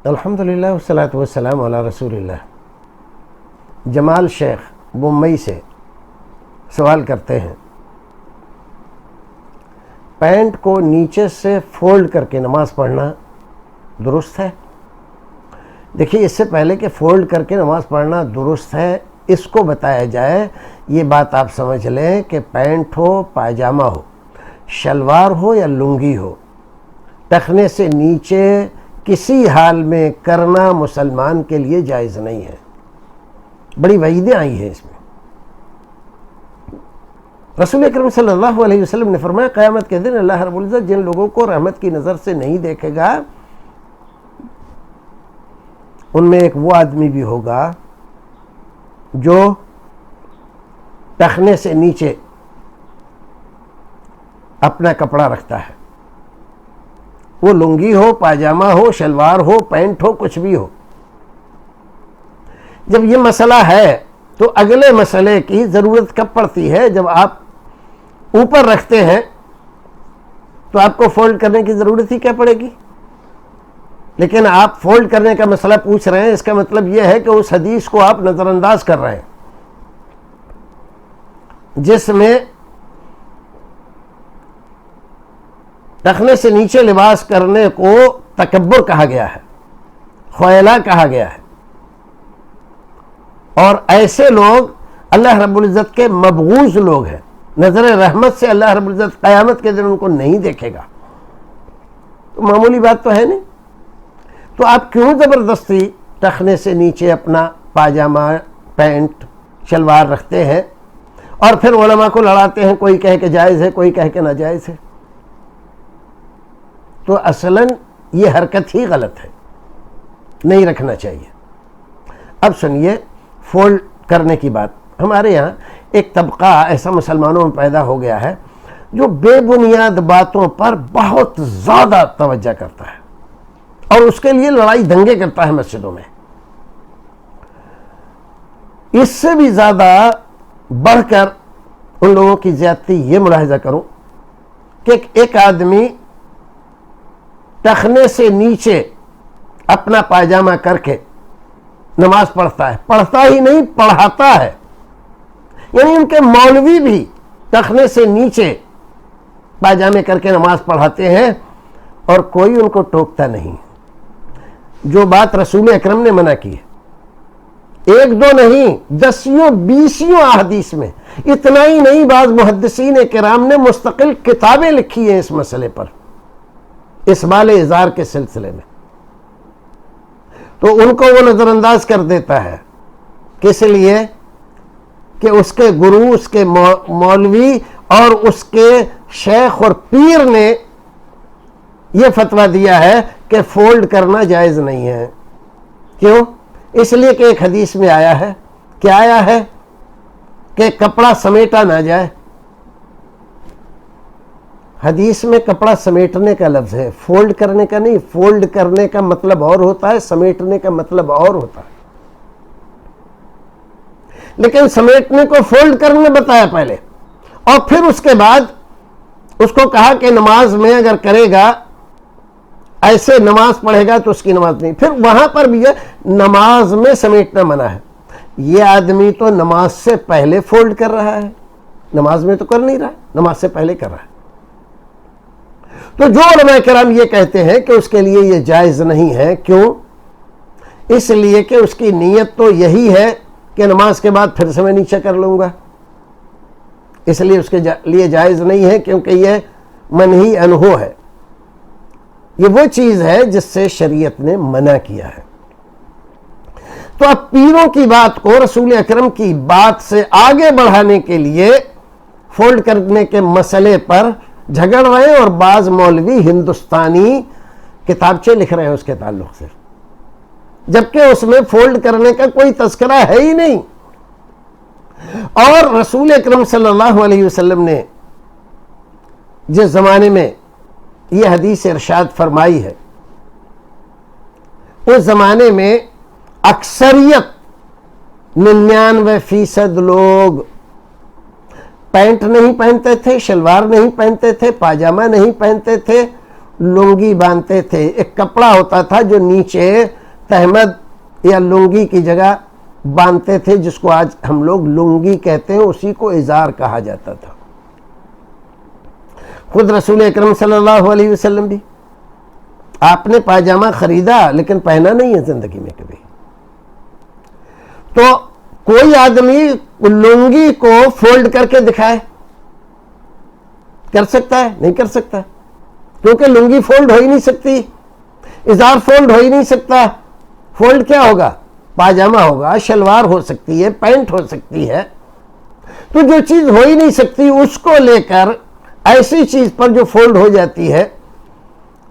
الحمدللہ والصلاۃ والسلام علی رسول اللہ۔ جمال شیخ بمبئی سے سوال کرتے ہیں، پینٹ کو نیچے سے فولڈ کر کے نماز پڑھنا درست ہے؟ دیکھیے، اس سے پہلے کہ فولڈ کر کے نماز پڑھنا درست ہے اس کو بتایا جائے، یہ بات آپ سمجھ لیں کہ پینٹ ہو، پائجامہ ہو، شلوار ہو یا لنگی ہو، ٹخنے سے نیچے کسی حال میں کرنا مسلمان کے لیے جائز نہیں ہے۔ بڑی وعیدیں آئی ہیں اس میں۔ رسول اکرم صلی اللہ علیہ وسلم نے فرمایا، قیامت کے دن اللہ رب العزت جن لوگوں کو رحمت کی نظر سے نہیں دیکھے گا، ان میں ایک وہ آدمی بھی ہوگا جو ٹخنے سے نیچے اپنا کپڑا رکھتا ہے، وہ لنگی ہو، پاجامہ ہو، شلوار ہو، پینٹ ہو، کچھ بھی ہو۔ جب یہ مسئلہ ہے تو اگلے مسئلے کی ضرورت کب پڑتی ہے؟ جب آپ اوپر رکھتے ہیں تو آپ کو فولڈ کرنے کی ضرورت ہی کیا پڑے گی؟ لیکن آپ فولڈ کرنے کا مسئلہ پوچھ رہے ہیں، اس کا مطلب یہ ہے کہ اس حدیث کو آپ نظر انداز کر رہے ہیں جس میں ٹخنے سے نیچے لباس کرنے کو تکبر کہا گیا ہے، خیلا کہا گیا ہے، اور ایسے لوگ اللہ رب العزت کے مبغوض لوگ ہیں۔ نظر رحمت سے اللہ رب العزت قیامت کے دن ان کو نہیں دیکھے گا، تو معمولی بات تو ہے نہیں۔ تو آپ کیوں زبردستی ٹخنے سے نیچے اپنا پاجامہ، پینٹ، شلوار رکھتے ہیں اور پھر علماء کو لڑاتے ہیں، کوئی کہے کہ جائز ہے، کوئی کہے کہ ناجائز ہے؟ تو اصلاً یہ حرکت ہی غلط ہے، نہیں رکھنا چاہیے۔ اب سنیے فولڈ کرنے کی بات۔ ہمارے یہاں ایک طبقہ ایسا مسلمانوں میں پیدا ہو گیا ہے جو بے بنیاد باتوں پر بہت زیادہ توجہ کرتا ہے اور اس کے لیے لڑائی دنگے کرتا ہے مسجدوں میں۔ اس سے بھی زیادہ بڑھ کر ان لوگوں کی زیادتی یہ ملاحظہ کروں کہ ایک آدمی ٹخنے سے نیچے اپنا پائجامہ کر کے نماز پڑھتا ہے، پڑھتا ہی نہیں پڑھاتا ہے، یعنی ان کے مولوی بھی ٹخنے سے نیچے پائجامے کر کے نماز پڑھاتے ہیں اور کوئی ان کو ٹوکتا نہیں۔ جو بات رسول اکرم نے منع کی ہے، ایک دو نہیں، دسیوں بیسیوں احادیث میں، اتنا ہی نہیں، بعض محدثین کرام نے مستقل کتابیں لکھی ہیں اس مسئلے پر، اسبال ازار کے سلسلے میں۔ تو ان کو وہ نظر انداز کر دیتا ہے، کس لیے کہ اس کے گرو، اس کے مولوی اور اس کے شیخ اور پیر نے یہ فتویٰ دیا ہے کہ فولڈ کرنا جائز نہیں ہے۔ کیوں؟ اس لیے کہ ایک حدیث میں آیا ہے، کیا آیا ہے؟ کہ کپڑا سمیٹا نہ جائے۔ حدیث میں کپڑا سمیٹنے کا لفظ ہے، فولڈ کرنے کا نہیں۔ فولڈ کرنے کا مطلب اور ہوتا ہے، سمیٹنے کا مطلب اور ہوتا ہے۔ لیکن سمیٹنے کو فولڈ کرنے بتایا پہلے، اور پھر اس کے بعد اس کو کہا کہ نماز میں اگر کرے گا، ایسے نماز پڑھے گا تو اس کی نماز نہیں۔ پھر وہاں پر بھی ہے نماز میں سمیٹنا منع ہے۔ یہ آدمی تو نماز سے پہلے فولڈ کر رہا ہے، نماز میں تو کر نہیں رہا، نماز سے پہلے کر رہا ہے۔ تو جو علماء کرام یہ کہتے ہیں کہ اس کے لیے یہ جائز نہیں ہے، کیوں؟ اس لیے کہ اس کی نیت تو یہی ہے کہ نماز کے بعد پھر سے میں نیچے کر لوں گا، اس لیے اس کے لیے جائز نہیں ہے، کیونکہ یہ منہی عنہ ہے، یہ وہ چیز ہے جس سے شریعت نے منع کیا ہے۔ تو اب پیروں کی بات کو رسول اکرم کی بات سے آگے بڑھانے کے لیے فولڈ کرنے کے مسئلے پر جھگڑ رہے ہیں، اور بعض مولوی ہندوستانی کتابچے لکھ رہے ہیں اس کے تعلق سے، جبکہ اس میں فولڈ کرنے کا کوئی تذکرہ ہے ہی نہیں۔ اور رسول اکرم صلی اللہ علیہ وسلم نے جس زمانے میں یہ حدیث ارشاد فرمائی ہے، اس زمانے میں اکثریت 99% لوگ پینٹ نہیں پہنتے تھے، شلوار نہیں پہنتے تھے، پاجامہ نہیں پہنتے تھے، لنگی باندھتے تھے. ایک کپڑا ہوتا تھا جو نیچے تہمد یا لنگی کی جگہ باندھتے تھے، جس کو آج ہم لوگ لنگی کہتے ہیں، اسی کو ازار کہا جاتا تھا. خود رسول اکرم صلی اللہ علیہ وسلم بھی، آپ نے پاجامہ خریدا لیکن پہنا نہیں ہے زندگی میں کبھی. تو کوئی آدمی لنگی کو فولڈ کر کے دکھائے، کر سکتا ہے؟ نہیں کر سکتا، کیونکہ لنگی فولڈ ہو ہی نہیں سکتی، ازار فولڈ ہو ہی نہیں سکتا. فولڈ کیا ہوگا؟ پاجامہ ہوگا، شلوار ہو سکتی ہے، پینٹ ہو سکتی ہے. تو جو چیز ہو ہی نہیں سکتی اس کو لے کر ایسی چیز پر جو فولڈ ہو جاتی ہے،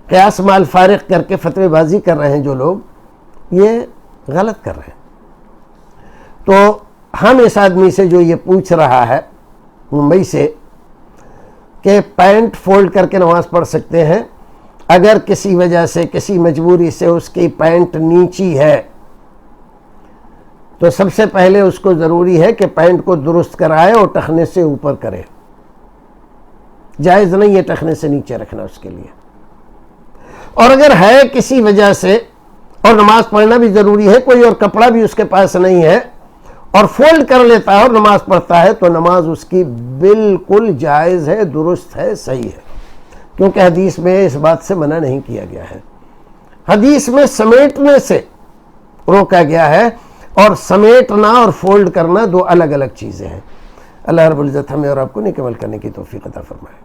قیاس مال فارغ کر کے فتوی بازی کر رہے ہیں جو لوگ، یہ غلط کر رہے ہیں. تو ہم اس آدمی سے جو یہ پوچھ رہا ہے ممبئی سے کہ پینٹ فولڈ کر کے نماز پڑھ سکتے ہیں، اگر کسی وجہ سے، کسی مجبوری سے اس کی پینٹ نیچی ہے، تو سب سے پہلے اس کو ضروری ہے کہ پینٹ کو درست کرائے اور ٹخنے سے اوپر کرے. جائز نہیں ہے ٹخنے سے نیچے رکھنا اس کے لیے. اور اگر ہے کسی وجہ سے اور نماز پڑھنا بھی ضروری ہے، کوئی اور کپڑا بھی اس کے پاس نہیں ہے اور فولڈ کر لیتا ہے اور نماز پڑھتا ہے، تو نماز اس کی بالکل جائز ہے، درست ہے، صحیح ہے، کیونکہ حدیث میں اس بات سے منع نہیں کیا گیا ہے. حدیث میں سمیٹنے سے روکا گیا ہے، اور سمیٹنا اور فولڈ کرنا دو الگ الگ چیزیں ہیں. اللہ رب العزت ہمیں اور آپ کو نیک عمل کرنے کی توفیق عطا فرمائے.